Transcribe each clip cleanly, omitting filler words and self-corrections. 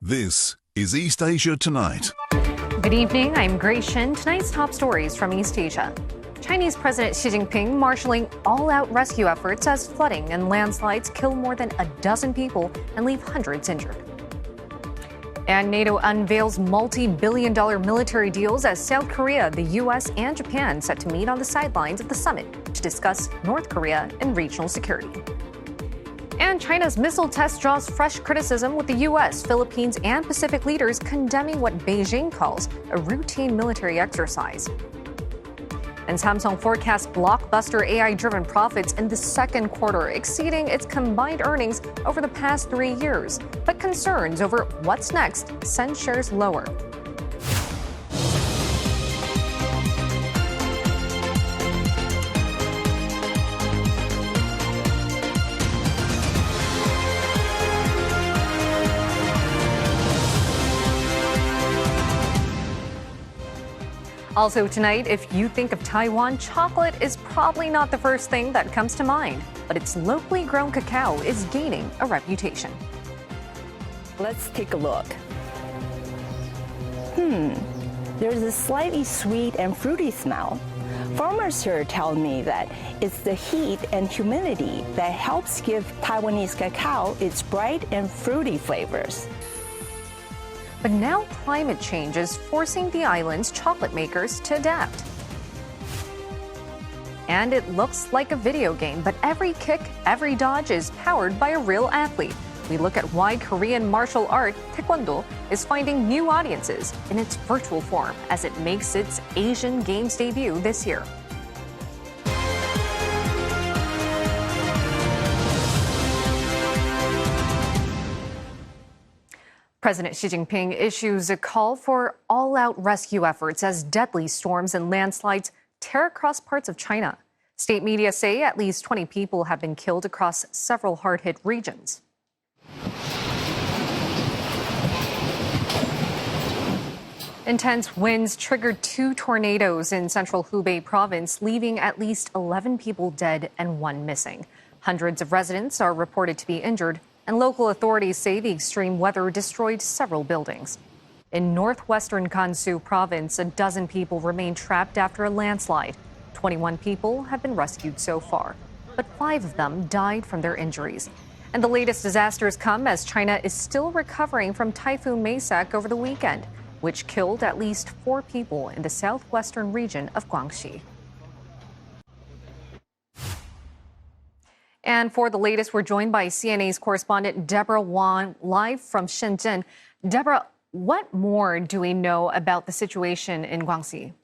This is East Asia Tonight. Good evening, I'm Grace Shin. Tonight's top stories from East Asia. Chinese President Xi Jinping marshalling all-out rescue efforts as flooding and landslides kill more than a dozen people and leave hundreds injured. And NATO unveils multi-billion-dollar military deals as South Korea, the U.S., and Japan set to meet on the sidelines of the summit to discuss North Korea and regional security. And China's missile test draws fresh criticism, with the U.S., Philippines, and Pacific leaders condemning what Beijing calls a routine military exercise. And Samsung forecasts blockbuster AI-driven profits in the second quarter, exceeding its combined earnings over the past 3 years. But concerns over what's next send shares lower. Also tonight, if you think of Taiwan, chocolate is probably not the first thing that comes to mind, but its locally grown cacao is gaining a reputation. Let's take a look. There's a slightly sweet and fruity smell. Farmers here tell me that it's the heat and humidity that helps give Taiwanese cacao its bright and fruity flavors. But now climate change is forcing the island's chocolate makers to adapt. And it looks like a video game, but every kick, every dodge is powered by a real athlete. We look at why Korean martial art, taekwondo, is finding new audiences in its virtual form as it makes its Asian Games debut this year. President Xi Jinping issues a call for all-out rescue efforts as deadly storms and landslides tear across parts of China. State media say at least 20 people have been killed across several hard-hit regions. Intense winds triggered 2 tornadoes in central Hubei province, leaving at least 11 people dead and 1 missing. Hundreds of residents are reported to be injured, and local authorities say the extreme weather destroyed several buildings. In northwestern Gansu province, a dozen people remain trapped after a landslide. 21 people have been rescued so far, but 5 of them died from their injuries. And the latest disasters come as China is still recovering from Typhoon Maysak over the weekend, which killed at least 4 people in the southwestern region of Guangxi. And for the latest, we're joined by CNA's correspondent Deborah Wang, live from Shenzhen. Deborah, what more do we know about the situation in Guangxi?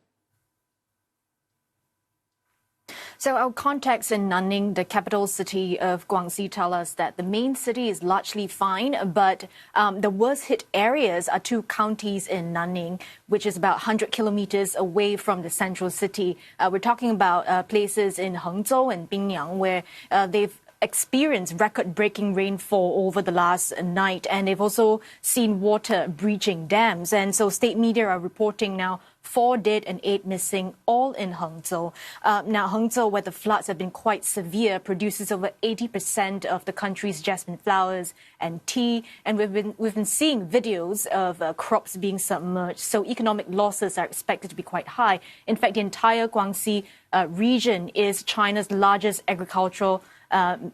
So our contacts in Nanning, the capital city of Guangxi, tell us that the main city is largely fine, but the worst hit areas are 2 counties in Nanning, which is about 100 kilometers away from the central city. We're talking about places in Hangzhou and Binyang, where they've experienced record-breaking rainfall over the last night, and they've also seen water breaching dams. And so state media are reporting now 4 dead and 8 missing, all in Hangzhou. Now, Hangzhou, where the floods have been quite severe, produces over 80% of the country's jasmine flowers and tea, and we've been seeing videos of crops being submerged. So economic losses are expected to be quite high. In fact, the entire Guangxi region is China's largest agricultural.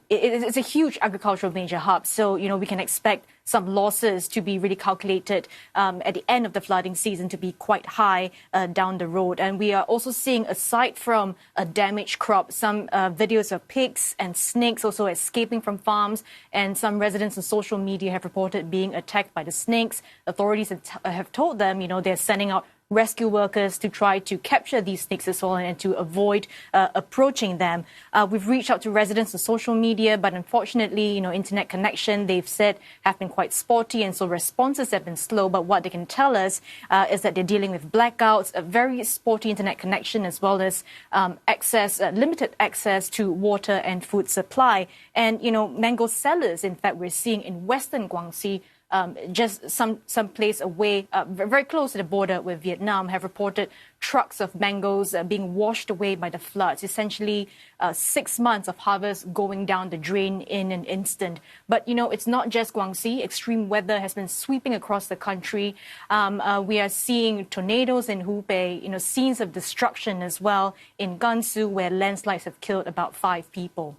It's a huge agricultural major hub. So, we can expect some losses to be really calculated at the end of the flooding season to be quite high down the road. And we are also seeing, aside from a damaged crop, some videos of pigs and snakes also escaping from farms. And some residents on social media have reported being attacked by the snakes. Authorities have told them, they're sending out rescue workers to try to capture these snakes as well and to avoid approaching them. We've reached out to residents on social media, but unfortunately, internet connection, they've said, have been quite spotty, and so responses have been slow. But what they can tell us is that they're dealing with blackouts, a very spotty internet connection, as well as limited access to water and food supply. And, mango sellers, in fact, we're seeing in western Guangxi just some place away, very close to the border with Vietnam, have reported trucks of mangoes being washed away by the floods. Essentially, 6 months of harvest going down the drain in an instant. But, it's not just Guangxi. Extreme weather has been sweeping across the country. We are seeing tornadoes in Hubei, scenes of destruction as well in Gansu, where landslides have killed about 5 people.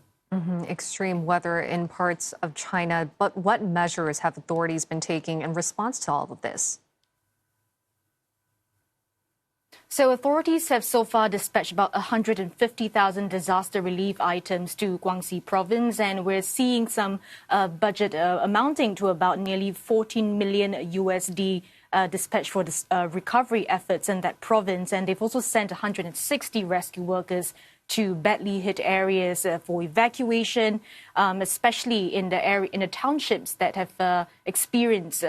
Extreme weather in parts of China. But what measures have authorities been taking in response to all of this? So authorities have so far dispatched about 150,000 disaster relief items to Guangxi province, and we're seeing some budget amounting to about nearly 14 million USD dispatched for the recovery efforts in that province. And they've also sent 160 rescue workers to badly hit areas for evacuation, especially in the townships that have experienced,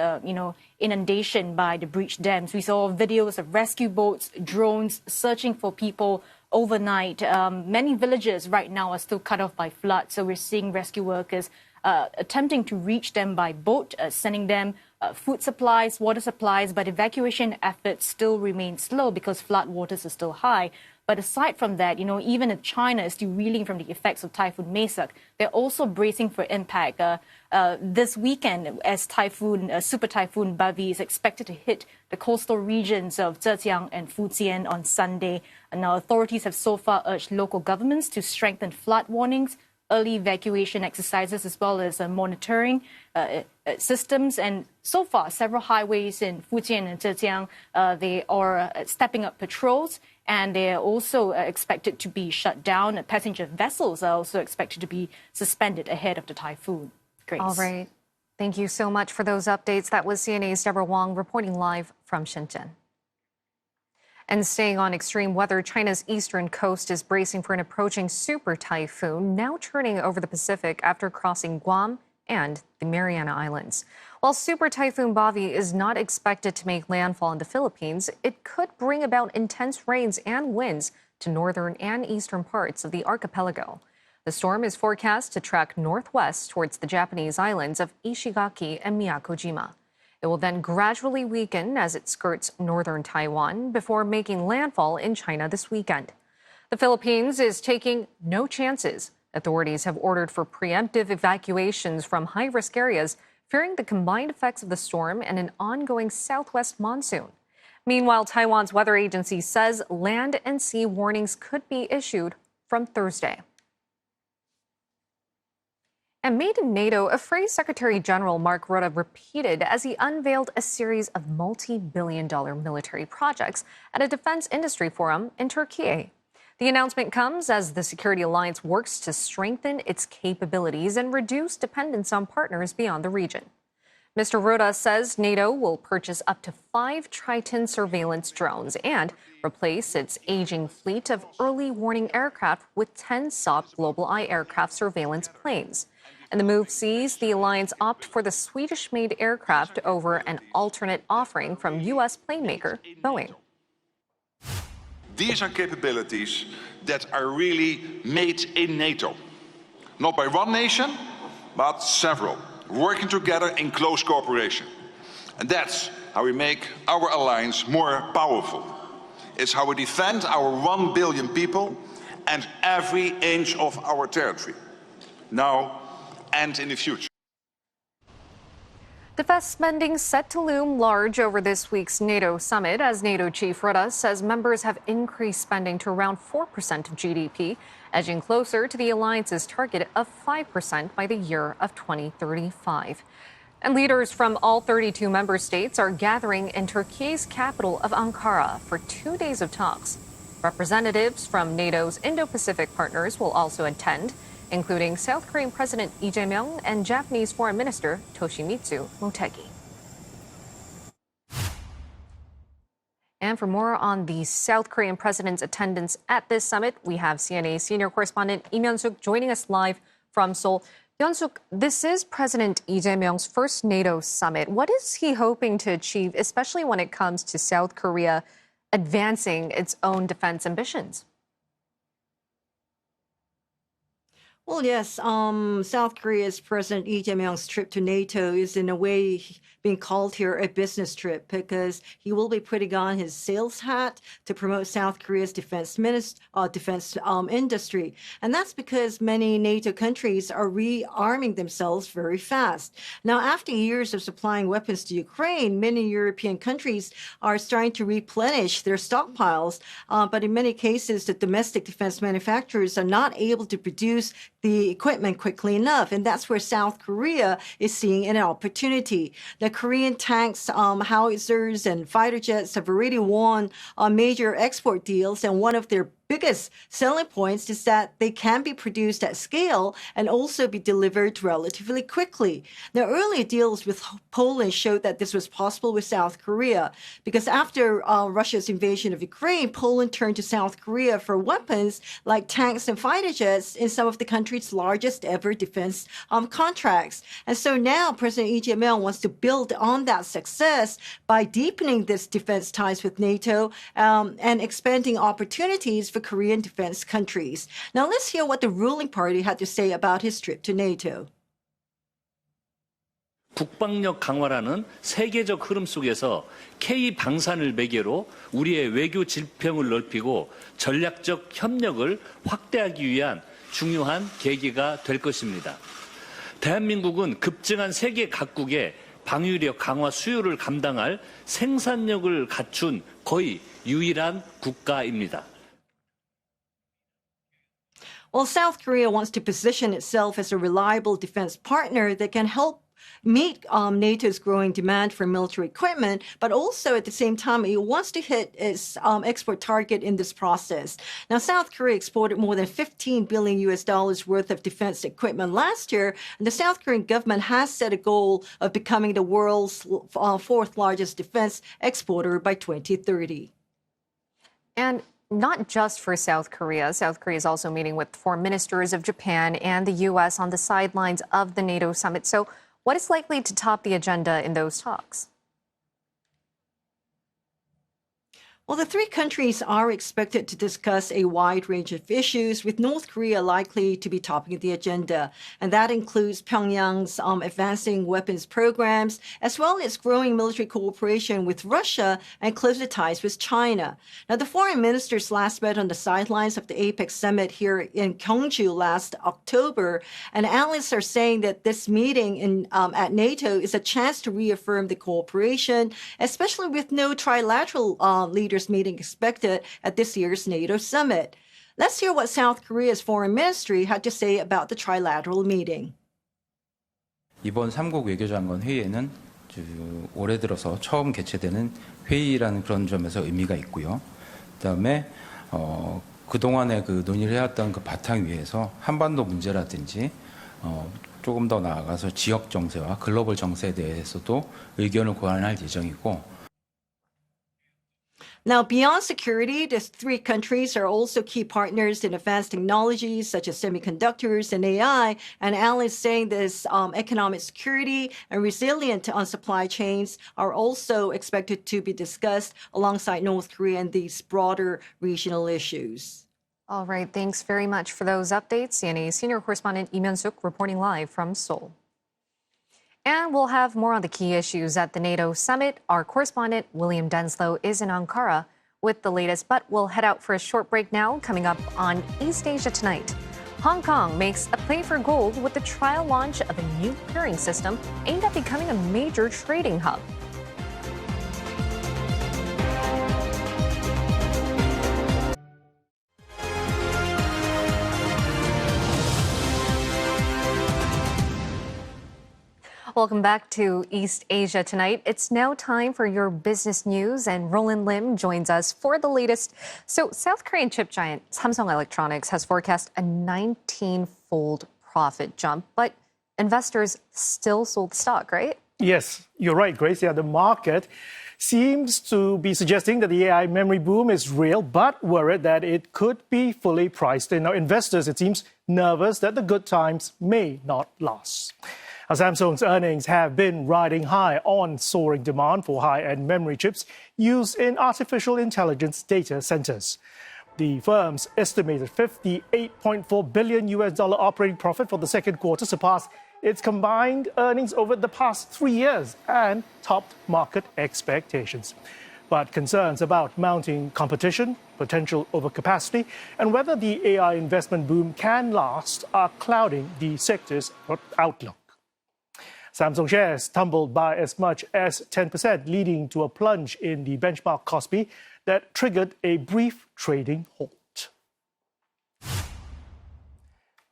inundation by the breached dams. We saw videos of rescue boats, drones searching for people overnight. Many villages right now are still cut off by floods, so we're seeing rescue workers attempting to reach them by boat, sending them food supplies, water supplies, but evacuation efforts still remain slow because flood waters are still high. But aside from that, even if China is still reeling from the effects of Typhoon Myung, they're also bracing for impact this weekend as Super Typhoon Bavi is expected to hit the coastal regions of Zhejiang and Fujian on Sunday. And now authorities have so far urged local governments to strengthen flood warnings, early evacuation exercises, as well as monitoring systems. And so far, several highways in Fujian and Zhejiang, they are stepping up patrols, and they are also expected to be shut down. Passenger vessels are also expected to be suspended ahead of the typhoon. Grace. All right. Thank you so much for those updates. That was CNA's Deborah Wong reporting live from Shenzhen. And staying on extreme weather, China's eastern coast is bracing for an approaching super typhoon, now churning over the Pacific after crossing Guam and the Mariana Islands. While Super Typhoon Bavi is not expected to make landfall in the Philippines, it could bring about intense rains and winds to northern and eastern parts of the archipelago. The storm is forecast to track northwest towards the Japanese islands of Ishigaki and Miyakojima. It will then gradually weaken as it skirts northern Taiwan before making landfall in China this weekend. The Philippines is taking no chances. Authorities have ordered for preemptive evacuations from high-risk areas, fearing the combined effects of the storm and an ongoing southwest monsoon. Meanwhile, Taiwan's weather agency says land and sea warnings could be issued from Thursday. And made in NATO, a phrase Secretary General Mark Rutte repeated as he unveiled a series of multi-billion-dollar military projects at a defense industry forum in Türkiye. The announcement comes as the security alliance works to strengthen its capabilities and reduce dependence on partners beyond the region. Mr. Rutte says NATO will purchase up to 5 Triton surveillance drones and replace its aging fleet of early warning aircraft with 10 Saab Global Eye aircraft surveillance planes. And the move sees the alliance opt for the Swedish-made aircraft over an alternate offering from U.S. plane maker Boeing. These are capabilities that are really made in NATO. Not by one nation, but several, working together in close cooperation. And that's how we make our alliance more powerful. It's how we defend our 1 billion people and every inch of our territory, now and in the future. Defense spending set to loom large over this week's NATO summit as NATO Chief Rutte says members have increased spending to around 4% of GDP, edging closer to the alliance's target of 5% by the year of 2035. And leaders from all 32 member states are gathering in Turkey's capital of Ankara for 2 days of talks. Representatives from NATO's Indo-Pacific partners will also attend, including South Korean President Lee Jae-myung and Japanese Foreign Minister Toshimitsu Motegi. And for more on the South Korean president's attendance at this summit, we have CNA senior correspondent Lee Myung-suk joining us live from Seoul. Myung-suk, this is President Lee Jae-myung's first NATO summit. What is he hoping to achieve, especially when it comes to South Korea advancing its own defense ambitions? Well, yes. South Korea's President Lee Jae-myung's trip to NATO is in a way being called here a business trip because he will be putting on his sales hat to promote South Korea's defense industry. And that's because many NATO countries are rearming themselves very fast. Now, after years of supplying weapons to Ukraine, many European countries are starting to replenish their stockpiles. But in many cases, the domestic defense manufacturers are not able to produce the equipment quickly enough. And that's where South Korea is seeing an opportunity. The Korean tanks, howitzers, and fighter jets have already won major export deals. And one of their biggest selling points is that they can be produced at scale and also be delivered relatively quickly. Now, earlier deals with Poland showed that this was possible with South Korea because after Russia's invasion of Ukraine, Poland turned to South Korea for weapons like tanks and fighter jets in some of the country's largest ever defense contracts. And so now President Lee Jae-myung wants to build on that success by deepening this defense ties with NATO and expanding opportunities for Korean defense countries. Now let's hear what the ruling party had to say about his trip to NATO. 국방력 강화라는 세계적 흐름 속에서 K 방산을 매개로 우리의 외교 지평을 넓히고 전략적 협력을 확대하기 위한 중요한 계기가 될 것입니다. 대한민국은 급증한 세계 각국의 방위력 강화 수요를 감당할 생산력을 갖춘 거의 유일한 국가입니다. Well, South Korea wants to position itself as a reliable defense partner that can help meet NATO's growing demand for military equipment, but also at the same time, it wants to hit its export target in this process. Now, South Korea exported more than $15 billion worth of defense equipment last year, and the South Korean government has set a goal of becoming the world's fourth largest defense exporter by 2030. And not just for South Korea. South Korea is also meeting with foreign ministers of Japan and the U.S. on the sidelines of the NATO summit. So what is likely to top the agenda in those talks? Well, the three countries are expected to discuss a wide range of issues, with North Korea likely to be topping the agenda. And that includes Pyongyang's advancing weapons programs, as well as growing military cooperation with Russia and closer ties with China. Now, the foreign ministers last met on the sidelines of the APEC summit here in Gyeongju last October. And analysts are saying that this meeting at NATO is a chance to reaffirm the cooperation, especially with no trilateral leaders meeting expected at this year's NATO summit. Let's hear what South Korea's foreign ministry had to say about the trilateral meeting. 이번 3국 외교장관 회의에는 올해 들어서 처음 개최되는 회의라는 그런 점에서 의미가 있고요. 그다음에 그동안에 그 논의를 해왔던 그 바탕 위에서 한반도 문제라든지 조금 더 나아가서 지역 정세와 글로벌 정세에 대해서도 의견을 고안할 예정이고. Now, beyond security, the three countries are also key partners in advanced technologies such as semiconductors and AI. And analysts saying this economic security and resilient on supply chains are also expected to be discussed alongside North Korea and these broader regional issues. All right, thanks very much for those updates. CNA senior correspondent Lee Myung-suk reporting live from Seoul. And we'll have more on the key issues at the NATO summit. Our correspondent, William Denslow, is in Ankara with the latest, but we'll head out for a short break now. Coming up on East Asia Tonight, Hong Kong makes a play for gold with the trial launch of a new clearing system aimed at becoming a major trading hub. Welcome back to East Asia Tonight. It's now time for your business news, and Roland Lim joins us for the latest. So, South Korean chip giant Samsung Electronics has forecast a 19-fold profit jump, but investors still sold the stock, right? Yes, you're right, Grace. Yeah, the market seems to be suggesting that the AI memory boom is real, but worried that it could be fully priced in. Now, investors, it seems, nervous that the good times may not last. Samsung's earnings have been riding high on soaring demand for high-end memory chips used in artificial intelligence data centers. The firm's estimated $58.4 billion operating profit for the second quarter surpassed its combined earnings over the past 3 years and topped market expectations. But concerns about mounting competition, potential overcapacity, and whether the AI investment boom can last are clouding the sector's outlook. Samsung shares tumbled by as much as 10%, leading to a plunge in the benchmark Kospi that triggered a brief trading halt.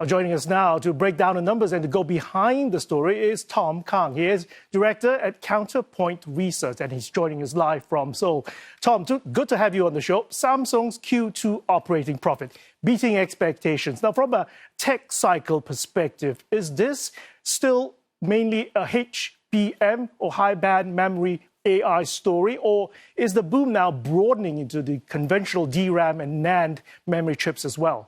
Joining us now to break down the numbers and to go behind the story is Tom Kang. He is director at Counterpoint Research, and he's joining us live from Seoul. Tom, good to have you on the show. Samsung's Q2 operating profit beating expectations. Now, from a tech cycle perspective, is this still mainly a HBM or high band memory AI story, or is the boom now broadening into the conventional DRAM and NAND memory chips as well?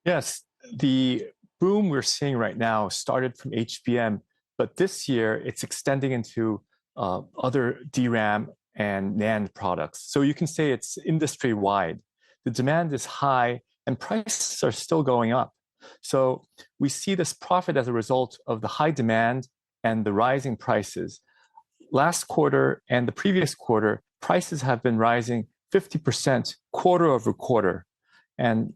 Yes, the boom we're seeing right now started from HBM, but this year it's extending into other DRAM and NAND products. So you can say it's industry-wide. The demand is high and prices are still going up. So we see this profit as a result of the high demand and the rising prices. Last quarter and the previous quarter, prices have been rising 50% quarter over quarter. And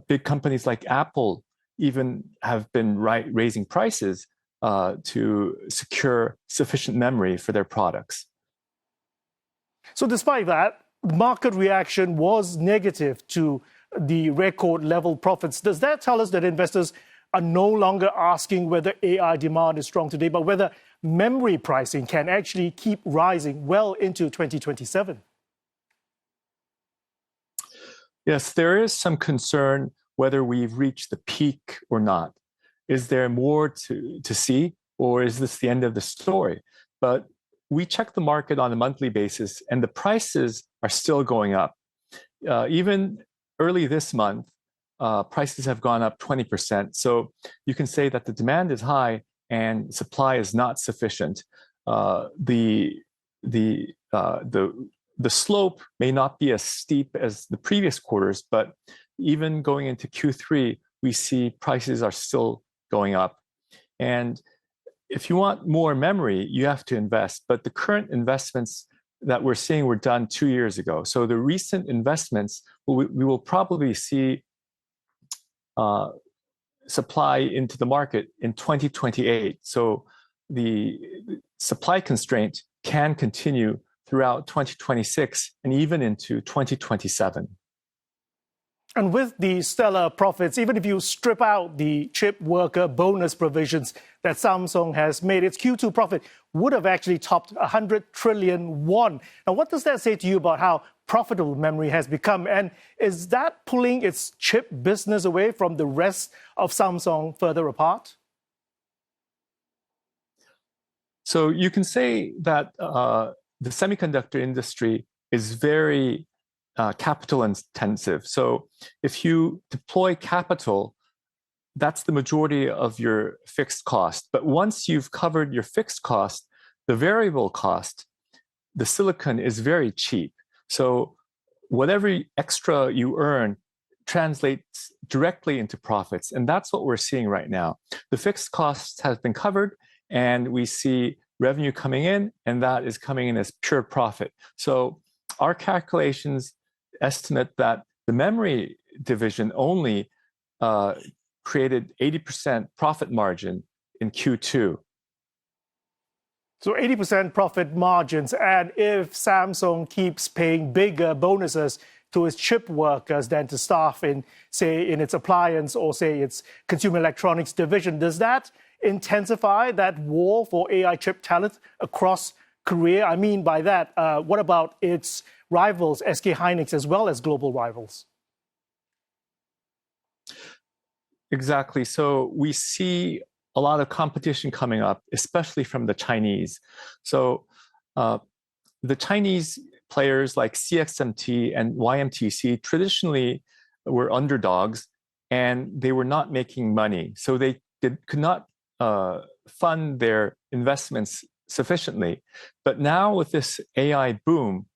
big companies like Apple even have been raising prices to secure sufficient memory for their products. So despite that, market reaction was negative to the record level profits. Does that tell us that investors are no longer asking whether AI demand is strong today, but whether memory pricing can actually keep rising well into 2027? Yes, there is some concern whether we've reached the peak or not. Is there more to see, or is this the end of the story? But we check the market on a monthly basis, and the prices are still going up. Even early this month, prices have gone up 20%. So you can say that the demand is high and supply is not sufficient. The slope may not be as steep as the previous quarters, but even going into Q3, we see prices are still going up. And if you want more memory, you have to invest. But the current investments that we're seeing were done 2 years ago. So the recent investments, we will probably see supply into the market in 2028. So the supply constraint can continue throughout 2026 and even into 2027. And with the stellar profits, even if you strip out the chip worker bonus provisions that Samsung has made, its Q2 profit would have actually topped 100 trillion won. Now, what does that say to you about how profitable memory has become? And is that pulling its chip business away from the rest of Samsung further apart? So you can say that the semiconductor industry is very capital intensive. So if you deploy capital, that's the majority of your fixed cost. But once you've covered your fixed cost, the variable cost, the silicon is very cheap. So whatever extra you earn translates directly into profits. And that's what we're seeing right now. The fixed costs have been covered, and we see revenue coming in, and that is coming in as pure profit. So our calculations estimate that the memory division only created 80% profit margin in Q2. So 80% profit margins, and if Samsung keeps paying bigger bonuses to its chip workers than to staff in, say, in its appliance or, say, its consumer electronics division, does that intensify that war for AI chip talent across Korea? I mean by that, what about its rivals, SK Hynix, as well as global rivals? Exactly. So we see a lot of competition coming up, especially from the Chinese. So the Chinese players like CXMT and YMTC traditionally were underdogs, and they were not making money. So they could not fund their investments sufficiently. But now with this AI boom,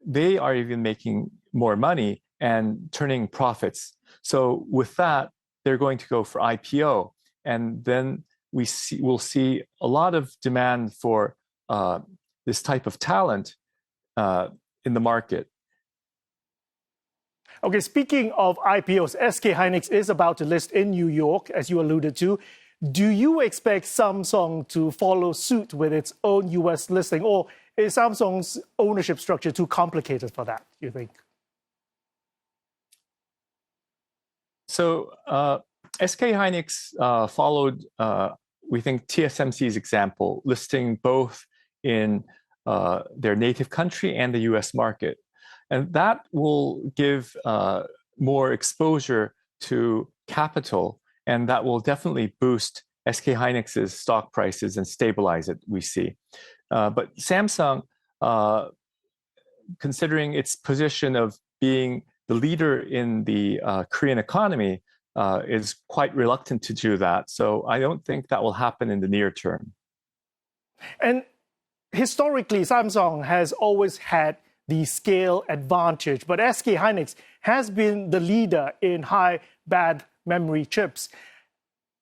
they are even making more money and turning profits. So with that, they're going to go for IPO. And then we'll see a lot of demand for this type of talent in the market. Okay, speaking of IPOs, SK Hynix is about to list in New York, as you alluded to. Do you expect Samsung to follow suit with its own US listing, or is Samsung's ownership structure too complicated for that, you think? So SK Hynix followed, we think, TSMC's example, listing both in their native country and the US market. And that will give more exposure to capital, and that will definitely boost SK Hynix's stock prices and stabilize it, we see. But Samsung, considering its position of being the leader in the Korean economy, is quite reluctant to do that. So I don't think that will happen in the near term. And historically, Samsung has always had the scale advantage, but SK Hynix has been the leader in high band memory chips.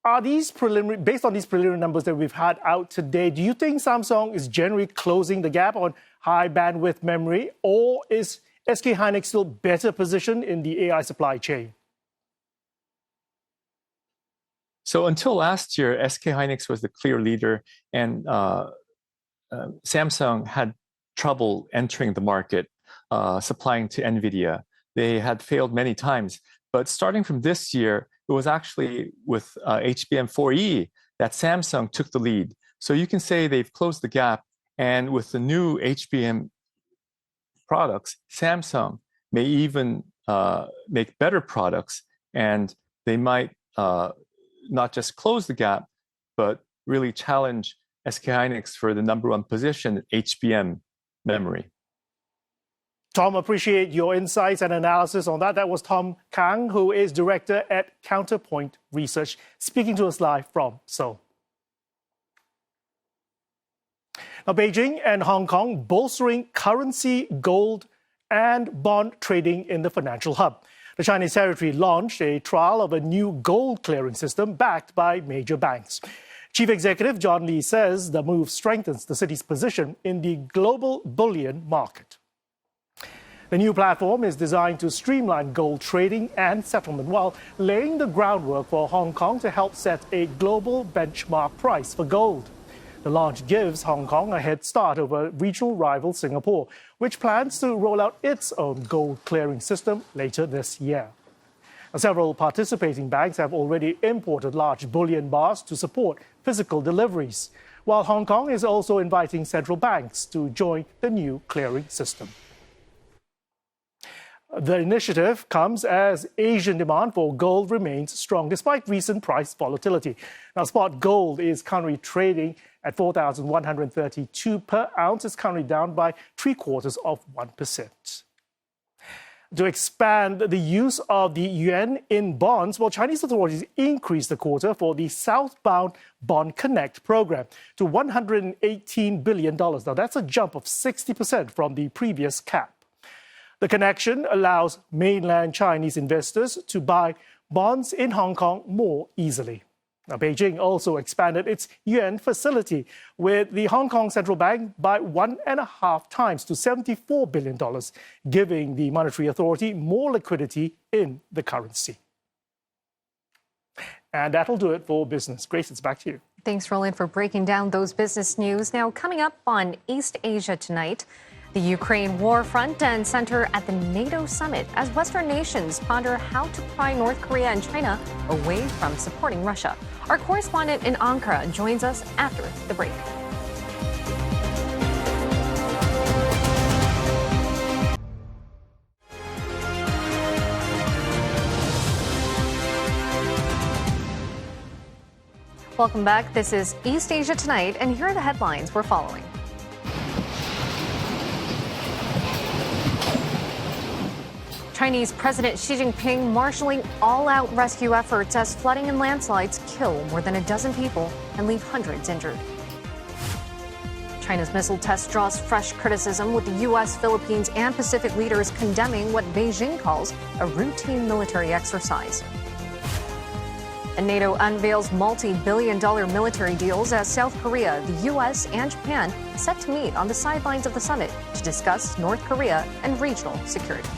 Are these based on these preliminary numbers that we've had out today, do you think Samsung is generally closing the gap on high bandwidth memory, or is SK Hynix still better positioned in the AI supply chain? So until last year, SK Hynix was the clear leader, and Samsung had trouble entering the market, supplying to NVIDIA. They had failed many times. But starting from this year, it was actually with HBM4E that Samsung took the lead. So you can say they've closed the gap. And with the new HBM products, Samsung may even make better products. And they might not just close the gap, but really challenge SK Hynix for the #1 position in HBM memory. Tom, appreciate your insights and analysis on that. That was Tom Kang, who is director at Counterpoint Research, speaking to us live from Seoul. Now, Beijing and Hong Kong bolstering currency, gold, and bond trading in the financial hub. The Chinese territory launched a trial of a new gold clearing system backed by major banks. Chief Executive John Lee says the move strengthens the city's position in the global bullion market. The new platform is designed to streamline gold trading and settlement while laying the groundwork for Hong Kong to help set a global benchmark price for gold. The launch gives Hong Kong a head start over regional rival Singapore, which plans to roll out its own gold clearing system later this year. Several participating banks have already imported large bullion bars to support physical deliveries, while Hong Kong is also inviting central banks to join the new clearing system. The initiative comes as Asian demand for gold remains strong despite recent price volatility. Now, spot gold is currently trading at 4,132 per ounce. It's currently down by 0.75%. To expand the use of the yuan in bonds, Chinese authorities increased the quota for the Southbound Bond Connect program to $118 billion. Now, that's a jump of 60% from the previous cap. The connection allows mainland Chinese investors to buy bonds in Hong Kong more easily. Now, Beijing also expanded its yuan facility with the Hong Kong Central Bank by 1.5 times to $74 billion, giving the Monetary Authority more liquidity in the currency. And that'll do it for business. Grace, it's back to you. Thanks, Roland, for breaking down those business news. Now, coming up on East Asia tonight, the Ukraine war front and center at the NATO summit as Western nations ponder how to pry North Korea and China away from supporting Russia. Our correspondent in Ankara joins us after the break. Welcome back. This is East Asia Tonight, and here are the headlines we're following. Chinese President Xi Jinping marshalling all-out rescue efforts as flooding and landslides kill more than a dozen people and leave hundreds injured. China's missile test draws fresh criticism, with the U.S., Philippines, and Pacific leaders condemning what Beijing calls a routine military exercise. And NATO unveils multi-billion-dollar military deals as South Korea, the U.S., and Japan set to meet on the sidelines of the summit to discuss North Korea and regional security.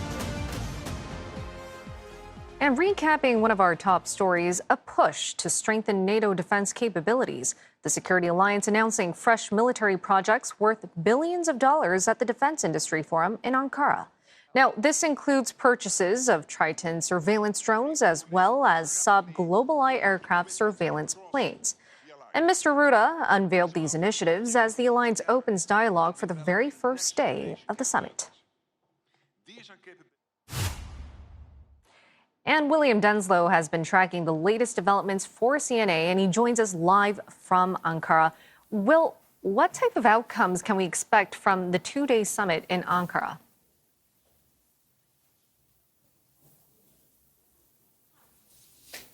And recapping one of our top stories, a push to strengthen NATO defense capabilities. The Security Alliance announcing fresh military projects worth billions of dollars at the Defense Industry Forum in Ankara. Now, this includes purchases of Triton surveillance drones as well as sub-GlobalEye aircraft surveillance planes. And Mr. Ruda unveiled these initiatives as the alliance opens dialogue for the very first day of the summit. And William Denslow has been tracking the latest developments for CNA, and he joins us live from Ankara. Will, what type of outcomes can we expect from the two-day summit in Ankara?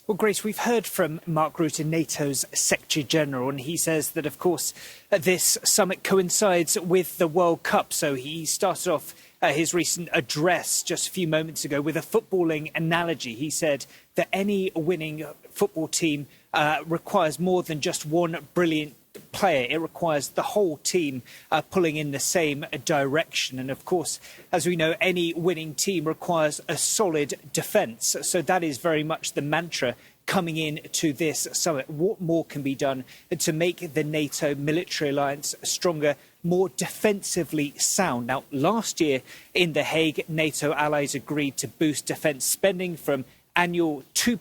Well, Grace, we've heard from Mark Rutte, NATO's Secretary General, and he says that, of course, this summit coincides with the World Cup. So he started off his recent address just a few moments ago with a footballing analogy. He said that any winning football team requires more than just one brilliant player. It requires the whole team pulling in the same direction. And of course, as we know, any winning team requires a solid defence. So that is very much the mantra coming in to this summit. What more can be done to make the NATO military alliance stronger, more defensively sound? Now, last year in The Hague, NATO allies agreed to boost defence spending from annual 2%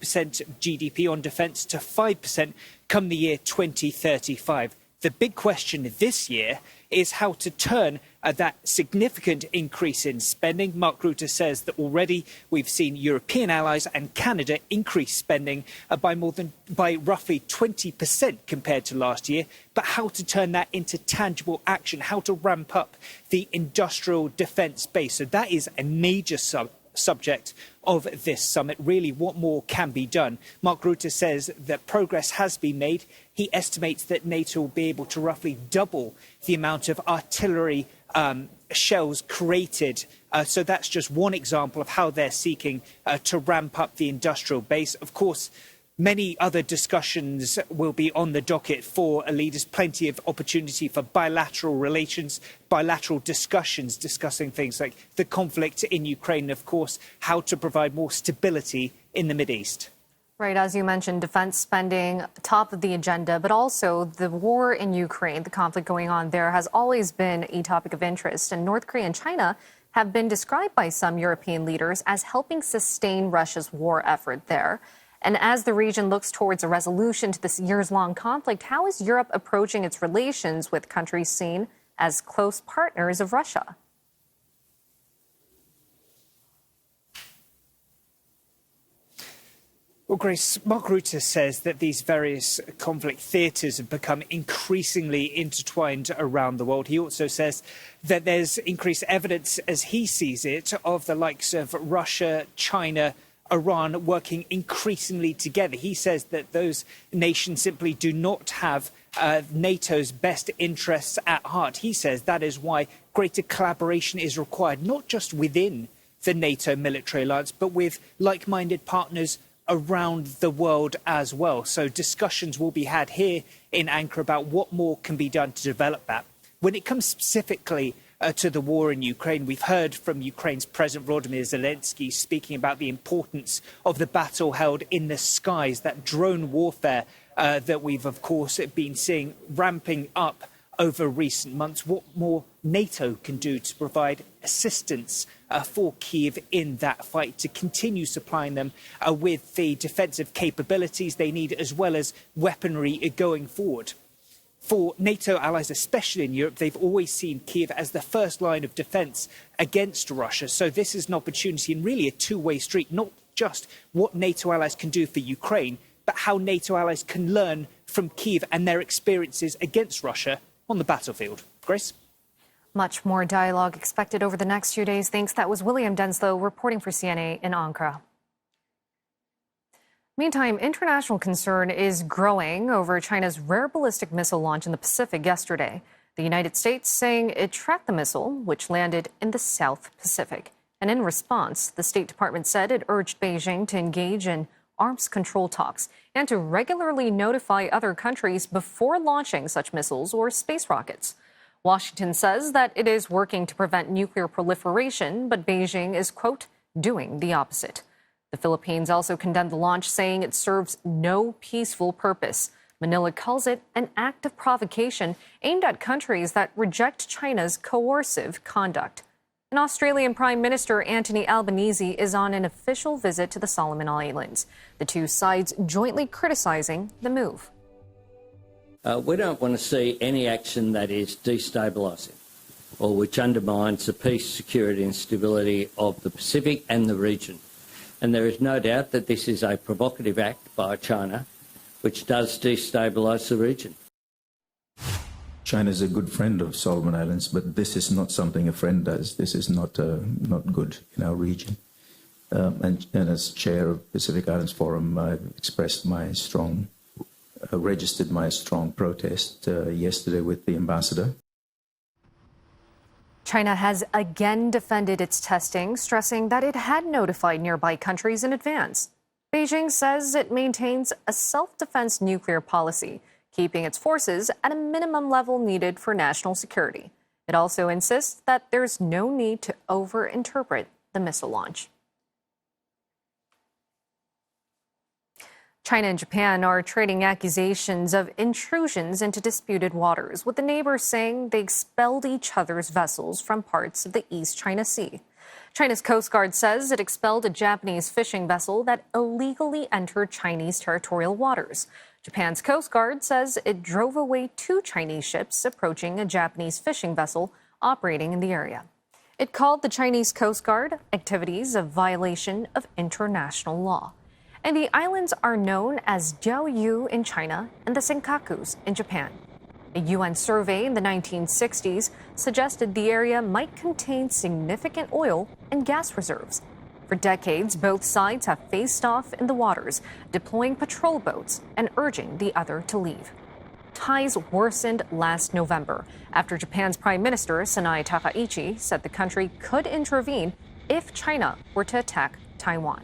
GDP on defence to 5% come the year 2035. The big question this year is how to turn that significant increase in spending. Mark Rutte says that already we've seen European allies and Canada increase spending by roughly 20% compared to last year. But how to turn that into tangible action, how to ramp up the industrial defence base. So that is a major subject of this summit. Really, what more can be done? Mark Rutte says that progress has been made. He estimates that NATO will be able to roughly double the amount of artillery shells created. So that's just one example of how they're seeking to ramp up the industrial base. Of course, many other discussions will be on the docket for leaders, plenty of opportunity for bilateral relations, bilateral discussions, discussing things like the conflict in Ukraine, and of course, how to provide more stability in the Mideast. Right, as you mentioned, defense spending, top of the agenda, but also the war in Ukraine, the conflict going on there has always been a topic of interest. And North Korea and China have been described by some European leaders as helping sustain Russia's war effort there. And as the region looks towards a resolution to this years-long conflict, how is Europe approaching its relations with countries seen as close partners of Russia? Well, Grace, Mark Rutte says that these various conflict theatres have become increasingly intertwined around the world. He also says that there's increased evidence, as he sees it, of the likes of Russia, China, Iran working increasingly together. He says that those nations simply do not have NATO's best interests at heart. He says that is why greater collaboration is required, not just within the NATO military alliance, but with like-minded partners around the world as well. So discussions will be had here in Ankara about what more can be done to develop that. When it comes specifically to the war in Ukraine, we've heard from Ukraine's President Volodymyr Zelensky speaking about the importance of the battle held in the skies, that drone warfare that we've, of course, been seeing ramping up over recent months. What more NATO can do to provide assistance for Kyiv in that fight, to continue supplying them with the defensive capabilities they need, as well as weaponry going forward. For NATO allies, especially in Europe, they've always seen Kyiv as the first line of defence against Russia. So this is an opportunity and really a two-way street, not just what NATO allies can do for Ukraine, but how NATO allies can learn from Kyiv and their experiences against Russia on the battlefield. Grace? Much more dialogue expected over the next few days. Thanks. That was William Denslow reporting for CNA in Ankara. Meantime, international concern is growing over China's rare ballistic missile launch in the Pacific yesterday. The United States saying it tracked the missile, which landed in the South Pacific. And in response, the State Department said it urged Beijing to engage in arms control talks and to regularly notify other countries before launching such missiles or space rockets. Washington says that it is working to prevent nuclear proliferation, but Beijing is, quote, doing the opposite. The Philippines also condemned the launch, saying it serves no peaceful purpose. Manila calls it an act of provocation aimed at countries that reject China's coercive conduct. And Australian Prime Minister Anthony Albanese is on an official visit to the Solomon Islands. The two sides jointly criticizing the move. We don't want to see any action that is destabilising or which undermines the peace, security and stability of the Pacific and the region. And there is no doubt that this is a provocative act by China which does destabilise the region. China is a good friend of Solomon Islands, but this is not something a friend does. This is not good in our region. And as chair of Pacific Islands Forum, I've registered my strong protest yesterday with the ambassador. China has again defended its testing, stressing that it had notified nearby countries in advance. Beijing says it maintains a self-defense nuclear policy, keeping its forces at a minimum level needed for national security. It also insists that there's no need to overinterpret the missile launch. China and Japan are trading accusations of intrusions into disputed waters, with the neighbors saying they expelled each other's vessels from parts of the East China Sea. China's Coast Guard says it expelled a Japanese fishing vessel that illegally entered Chinese territorial waters. Japan's Coast Guard says it drove away 2 Chinese ships approaching a Japanese fishing vessel operating in the area. It called the Chinese Coast Guard activities a violation of international law. And the islands are known as Diaoyu in China and the Senkakus in Japan. A UN survey in the 1960s suggested the area might contain significant oil and gas reserves. For decades, both sides have faced off in the waters, deploying patrol boats and urging the other to leave. Ties worsened last November after Japan's Prime Minister Sanae Takaichi said the country could intervene if China were to attack Taiwan.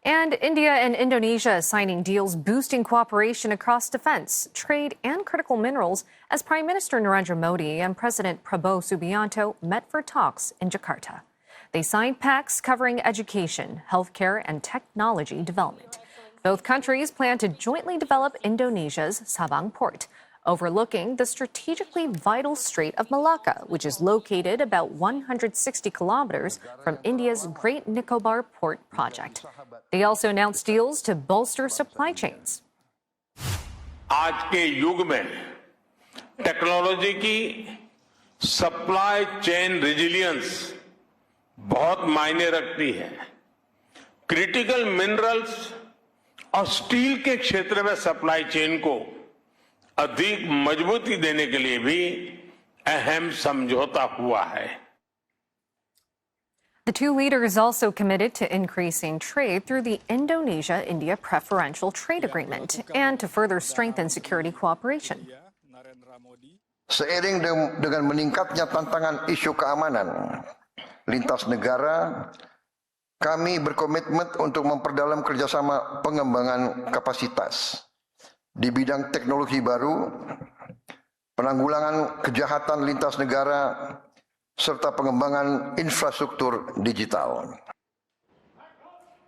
And India and Indonesia signing deals boosting cooperation across defense, trade, and critical minerals as Prime Minister Narendra Modi and President Prabowo Subianto met for talks in Jakarta. They signed pacts covering education, healthcare, and technology development. Both countries plan to jointly develop Indonesia's Sabang port, overlooking the strategically vital Strait of Malacca, which is located about 160 kilometers from India's Great Nicobar Port project. They also announced deals to bolster supply chains. आज के युग में technology की supply chain resilience बहुत मायने रखती है। Critical minerals और स्टील के क्षेत्र में सप्लाई चेन को अधिक मजबूती देने के लिए भी अहम समझौता हुआ है। The two leaders also committed to increasing trade through the Indonesia-India Preferential Trade Agreement and to further strengthen security cooperation. Seiring dengan meningkatnya tantangan isu keamanan lintas negara, kami berkomitmen untuk memperdalam kerjasama pengembangan kapasitas di bidang teknologi baru, penanggulangan kejahatan lintas negara, serta pengembangan infrastruktur digital.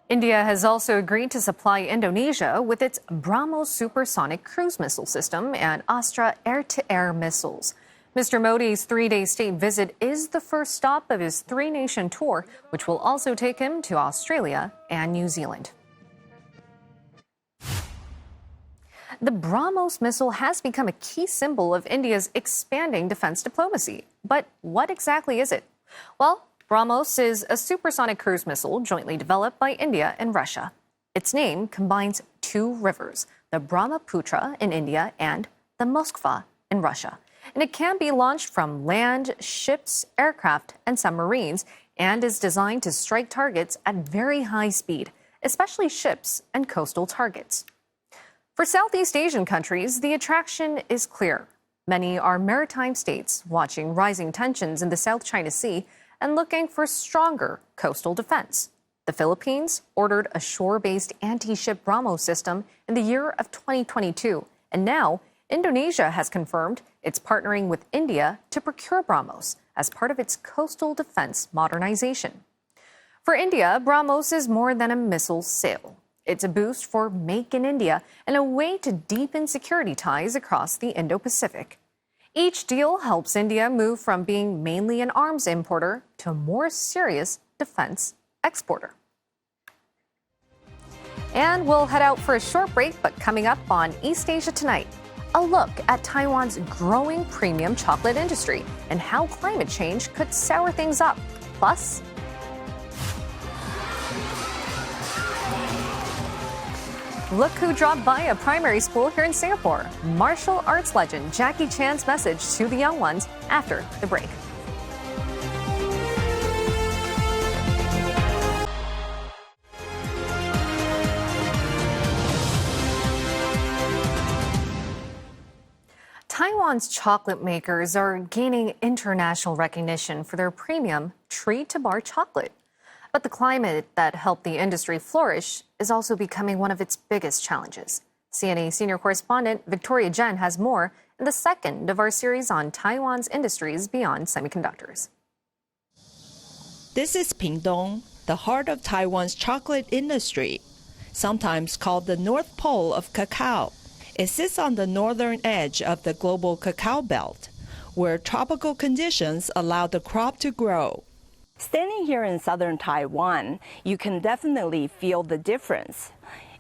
India has also agreed to supply Indonesia with its BrahMos supersonic cruise missile system and Astra air-to-air missiles. Mr. Modi's 3-day state visit is the first stop of his 3-nation tour, which will also take him to Australia and New Zealand. The BrahMos missile has become a key symbol of India's expanding defense diplomacy. But what exactly is it? Well, BrahMos is a supersonic cruise missile jointly developed by India and Russia. Its name combines 2 rivers, the Brahmaputra in India and the Moskva in Russia. And it can be launched from land, ships, aircraft, and submarines, and is designed to strike targets at very high speed, especially ships and coastal targets. For Southeast Asian countries, the attraction is clear. Many are maritime states watching rising tensions in the South China Sea and looking for stronger coastal defense. The Philippines ordered a shore-based anti-ship BrahMos system in the year of 2022. And now, Indonesia has confirmed it's partnering with India to procure BrahMos as part of its coastal defense modernization. For India, BrahMos is more than a missile sail. It's a boost for Make in India and a way to deepen security ties across the Indo-Pacific. Each deal helps India move from being mainly an arms importer to a more serious defense exporter. And we'll head out for a short break, but coming up on East Asia Tonight, a look at Taiwan's growing premium chocolate industry and how climate change could sour things up. Plus, look who dropped by a primary school here in Singapore. Martial arts legend Jackie Chan's message to the young ones after the break. Taiwan's chocolate makers are gaining international recognition for their premium tree-to-bar chocolate. But the climate that helped the industry flourish is also becoming one of its biggest challenges. CNA senior correspondent Victoria Jen has more in the second of our series on Taiwan's industries beyond semiconductors. This is Pingdong, the heart of Taiwan's chocolate industry, sometimes called the North Pole of cacao. It sits on the northern edge of the global cacao belt, where tropical conditions allow the crop to grow. Standing here in southern Taiwan, you can definitely feel the difference.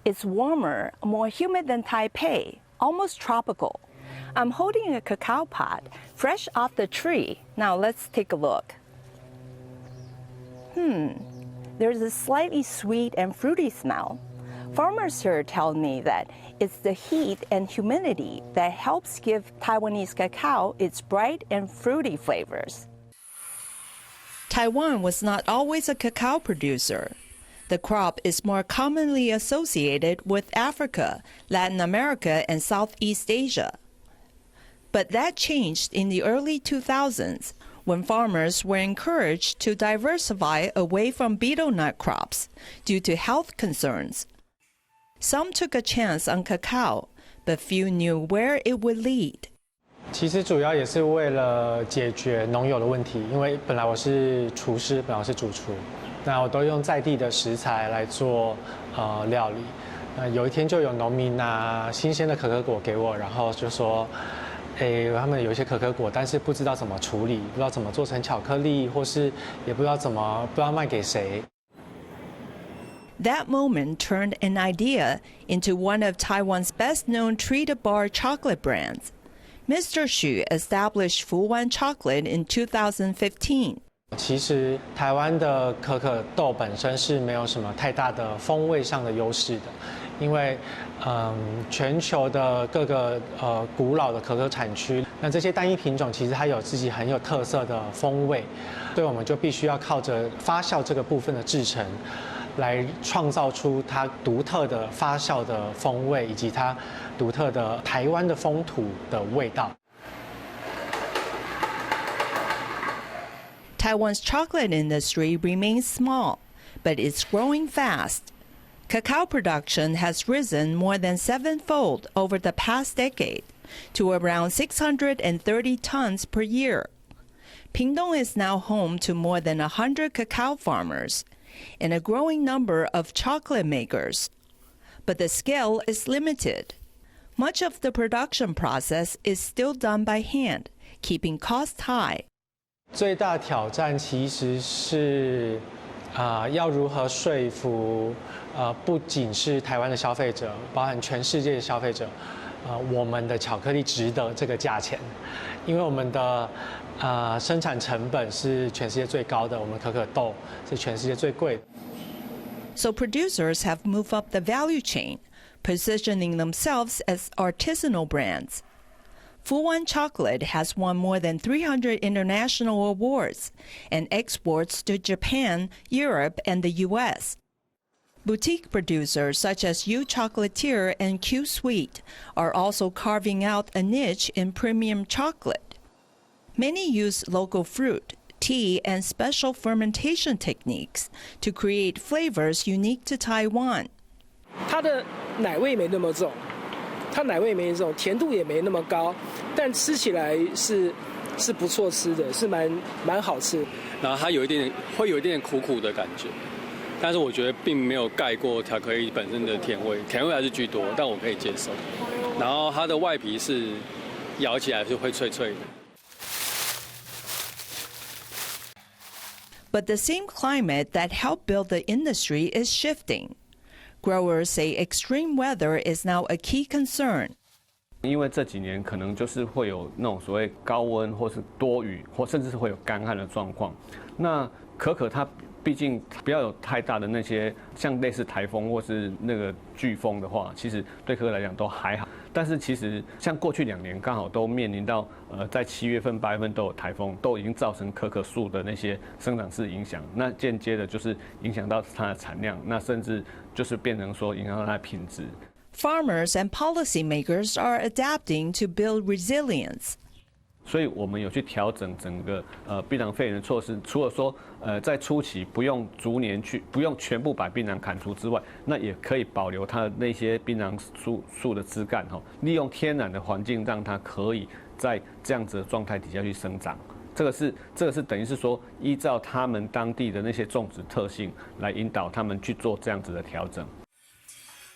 It's warmer, more humid than Taipei, almost tropical. I'm holding a cacao pod, fresh off the tree. Now let's take a look. There's a slightly sweet and fruity smell. Farmers here tell me that it's the heat and humidity that helps give Taiwanese cacao its bright and fruity flavors. Taiwan was not always a cacao producer. The crop is more commonly associated with Africa, Latin America, and Southeast Asia. But that changed in the early 2000s when farmers were encouraged to diversify away from betel nut crops due to health concerns. Some took a chance on cacao, but few knew where it would lead. 其实主要也是为了解决农友的问题，因为本来我是厨师，本来我是主厨，那我都用在地的食材来做料理。有一天就有农民拿新鲜的可可果给我，然后就说，他们有一些可可果，但是不知道怎么处理，不知道怎么做成巧克力，或是也不知道卖给谁。 That moment turned an idea into one of Taiwan's best-known tree-to-bar chocolate brands. Mr. Xu established Fuwan Chocolate in 2015. 其实台湾的可可豆本身是没有什么太大的风味上的优势的，因为全球的各个古老的可可产区，那这些单一品种其实它有自己很有特色的风味，所以我们就必须要靠着发酵这个部分的制成。 来创造出它独特的发酵的风味，以及它独特的台湾的风土的味道。Taiwan's chocolate industry remains small, but it's growing fast. Cacao production has risen more than sevenfold over the past decade, to around 630 tons per year. Pingdong is now home to more than 100 cacao farmers and a growing number of chocolate makers. But the scale is limited. Much of the production process is still done by hand, keeping costs high. 最大挑战其实是要如何说服不仅是台湾的消费者，包含全世界的消费者，我们的巧克力值得这个价钱，因为我们的。 生产成本是全世界最高的，我们可可豆是全世界最贵的。So producers have moved up the value chain, positioning themselves as artisanal brands. Fuwan Chocolate has won more than 300 international awards and exports to Japan, Europe, and the U.S. Boutique producers such as U Chocolatier and Q Sweet are also carving out a niche in premium chocolate. Many use local fruit, tea, and special fermentation techniques to create flavors unique to Taiwan. 它的奶味没那么重，它奶味没重，甜度也没那么高，但吃起来是不错吃的，是蛮好吃。然后它会有一点苦苦的感觉，但是我觉得并没有盖过巧克力本身的甜味，甜味还是居多，但我可以接受。然后它的外皮是咬起来是会脆脆的。 But the same climate that helped build the industry is shifting. Growers say extreme weather is now a key concern. 因为这几年可能就是会有那种所谓高温或是多雨，或甚至是会有干旱的状况。那可它毕竟不要有太大的那些像类似台风或是那个飓风的话，其实对可来讲都还好。但是其实像过去2年刚好都面临到在7月份、8月份都有台风，都已经造成可树的那些生长势影响，那间接的就是影响到它的产量，那甚至就是变成说影响到它的品质。 Farmers and policymakers are adapting to build resilience. 所以我们有去调整整个槟榔废园的措施，除了说在初期不用逐年不用全部把槟榔砍除之外，那也可以保留它的那些槟榔树的枝干利用天然的环境让它可以在这样子的状态底下去生长。这个是等于是说依照他们当地的那些种植特性来引导他们去做这样子的调整。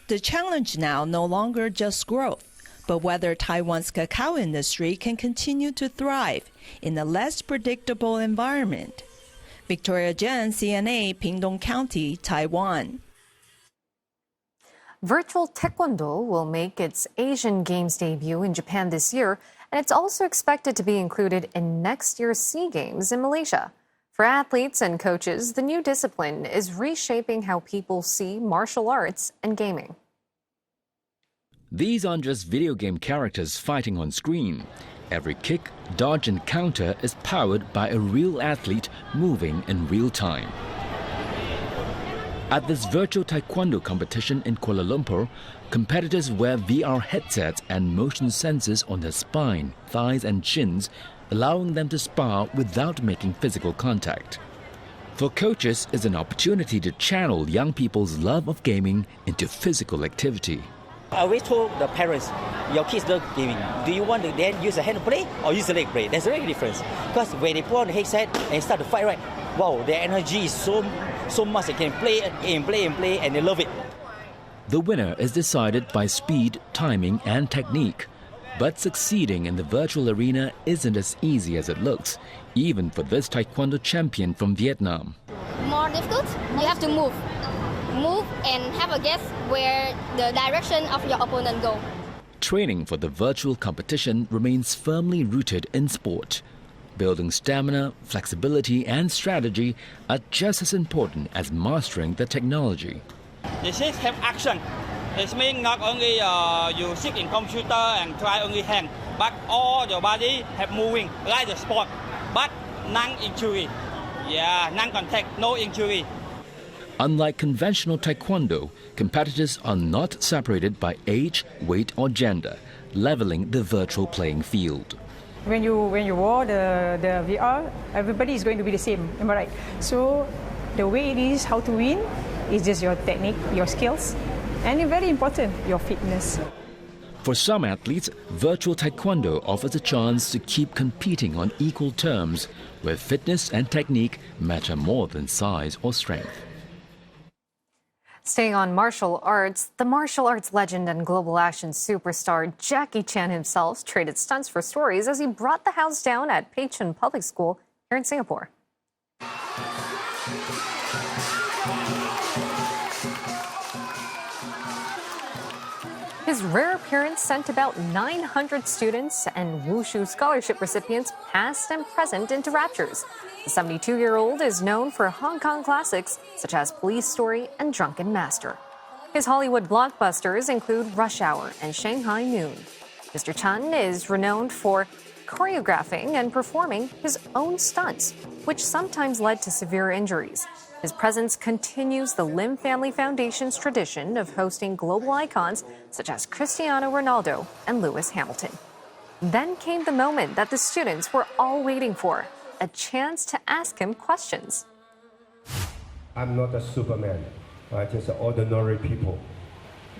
The challenge now no longer just growth, but whether Taiwan's cacao industry can continue to thrive in a less predictable environment. Victoria Jen, CNA, Pingdong County, Taiwan. Virtual taekwondo will make its Asian Games debut in Japan this year, and it's also expected to be included in next year's SEA Games in Malaysia. For athletes and coaches, the new discipline is reshaping how people see martial arts and gaming. These aren't just video game characters fighting on screen. Every kick, dodge and counter is powered by a real athlete moving in real time. At this virtual taekwondo competition in Kuala Lumpur, competitors wear VR headsets and motion sensors on their spine, thighs and shins, allowing them to spar without making physical contact. For coaches, it's an opportunity to channel young people's love of gaming into physical activity. I always told the parents, your kids love gaming. Do you want to then use a hand to play or use a leg to play? There's a big difference. Because when they put on the headset and start to fight, right, wow, their energy is so much. They can play and play and play, and they love it. The winner is decided by speed, timing, and technique. But succeeding in the virtual arena isn't as easy as it looks, even for this taekwondo champion from Vietnam. More difficult? You have to move and have a guess where the direction of your opponent go. Training for the virtual competition remains firmly rooted in sport. Building stamina, flexibility, and strategy are just as important as mastering the technology. This is have action. It means not only you sit in computer and try only hand, but all your body have moving like the sport, but non-injury. Yeah, non-contact, no injury. Unlike conventional taekwondo, competitors are not separated by age, weight, or gender, leveling the virtual playing field. When you wear the VR, everybody is going to be the same, am I right? So the way it is, how to win, is just your technique, your skills, and very important, your fitness. For some athletes, virtual taekwondo offers a chance to keep competing on equal terms, where fitness and technique matter more than size or strength. Staying on martial arts, the martial arts legend and global action superstar Jackie Chan himself traded stunts for stories as he brought the house down at Pei Chun Public School here in Singapore. His rare appearance sent about 900 students and Wushu scholarship recipients past and present into raptures. The 72-year-old is known for Hong Kong classics such as Police Story and Drunken Master. His Hollywood blockbusters include Rush Hour and Shanghai Noon. Mr. Chan is renowned for choreographing and performing his own stunts, which sometimes led to severe injuries. His presence continues the Lim Family Foundation's tradition of hosting global icons such as Cristiano Ronaldo and Lewis Hamilton. Then came the moment that the students were all waiting for, a chance to ask him questions. I'm not a Superman, just ordinary people.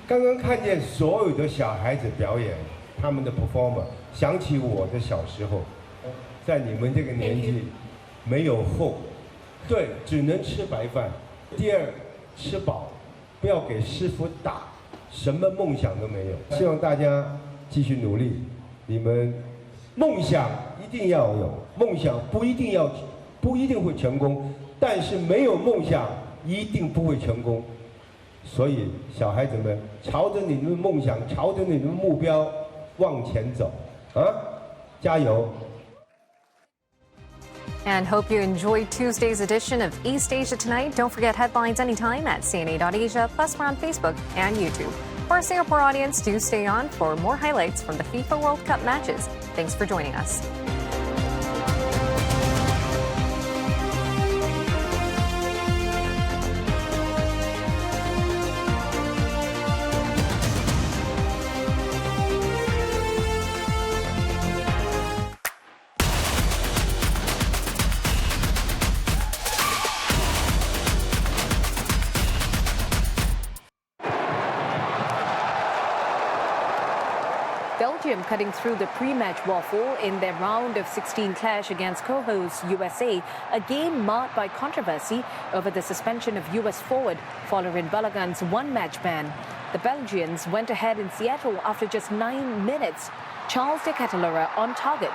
刚刚看见所有的小孩子表演他们的 performer， 想起我的小时候，在你们这个年纪，没有后，对，只能吃白饭。第二，吃饱，不要给师傅打，什么梦想都没有。希望大家继续努力，你们梦想一定要有，梦想不一定会成功，但是没有梦想一定不会成功。所以，小孩子们朝着你们的梦想，朝着你们的目标往前走，啊，加油！ And hope you enjoyed Tuesday's edition of East Asia Tonight. Don't forget headlines anytime at CNA.Asia, plus we're on Facebook and YouTube. For our Singapore audience, do stay on for more highlights from the FIFA World Cup matches. Thanks for joining us. Belgium cutting through the pre-match waffle in their round of 16 clash against co-host USA, a game marked by controversy over the suspension of US forward following Balogun's one-match ban. The Belgians went ahead in Seattle after just 9 minutes. Charles de Ketelaere on target.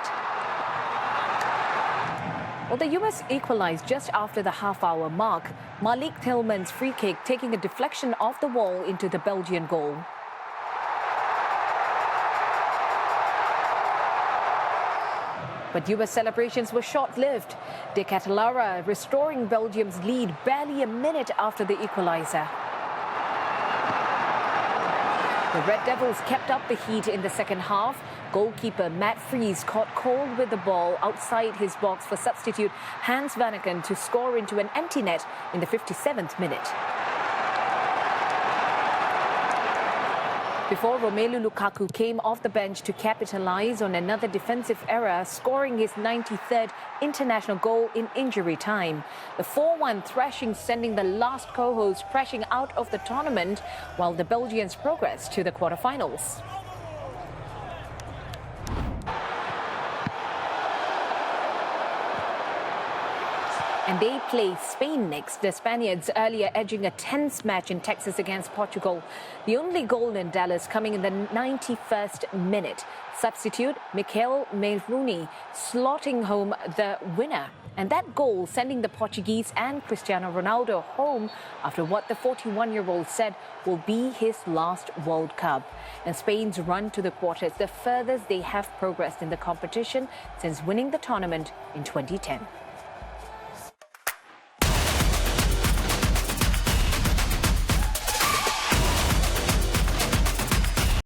Well, the US equalized just after the half-hour mark. Malik Tillman's free kick taking a deflection off the wall into the Belgian goal. But US celebrations were short-lived. De Ketelaere restoring Belgium's lead barely a minute after the equalizer. The Red Devils kept up the heat in the second half. Goalkeeper Matt Fries caught cold with the ball outside his box for substitute Hans Vanaken to score into an empty net in the 57th minute. Before Romelu Lukaku came off the bench to capitalize on another defensive error, scoring his 93rd international goal in injury time. The 4-1 thrashing sending the last co-host crashing out of the tournament, while the Belgians progress to the quarterfinals. And they play Spain next. The Spaniards earlier edging a tense match in Texas against Portugal. The only goal in Dallas coming in the 91st minute. Substitute Mikel Meiruni slotting home the winner. And that goal sending the Portuguese and Cristiano Ronaldo home after what the 41-year-old said will be his last World Cup. And Spain's run to the quarters, the furthest they have progressed in the competition since winning the tournament in 2010.